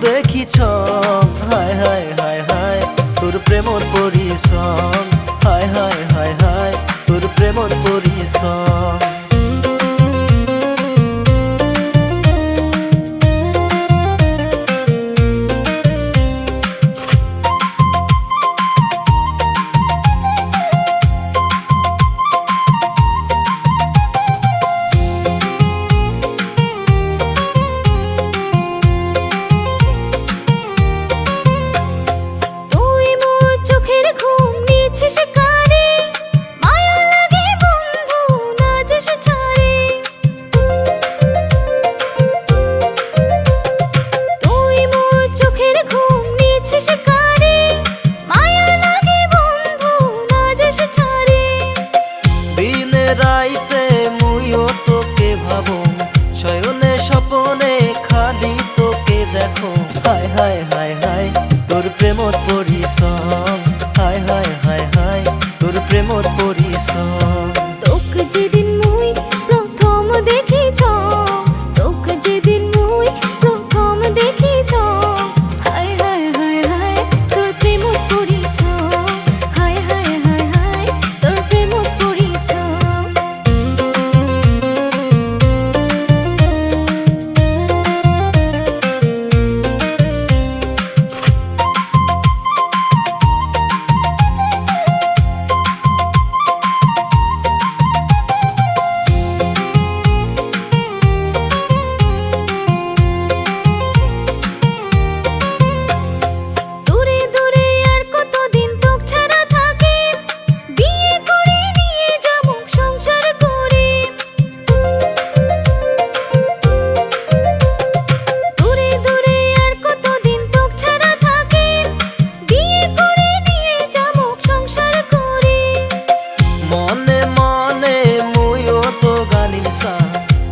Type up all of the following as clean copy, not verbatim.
দেখিছ হায় হায় হায় হায় তোর প্রেমর পরিসং হায় হায় হায় হায় তোর প্রেমর পরিসং রাইতে মুইও তোকে ভাবো শয়নে স্বপনে খালি তোকে দেখো হায় হায় হায় হায় তোর প্রেমর পরিসং হায় হায় হায় হায় তোর প্রেমর পরিসং তোকে যেদিন মুই প্রথম দেখিছ তোকে যেদিন মুই প্রথম দেখিছ হায় হায় হায় হায় তোর প্রেমর পরিসং হায় হায় হায় হায় তোর প্রেমর পরিসং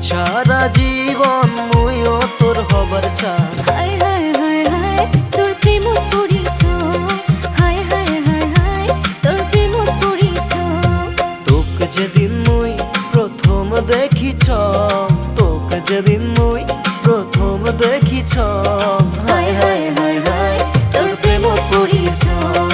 সারা জীবন মুইও তোর হবার চা হায় হায় হায় হায় তোর প্রেমর পরিচয় হায় হায় হায় হায় তোর প্রেমর পরিচয় তোকে যেদিন মুই প্রথম দেখিছ তোকে যেদিন মুই প্রথম দেখিছ হায় হায় হায় হায় তোর প্রেমর পরিচয়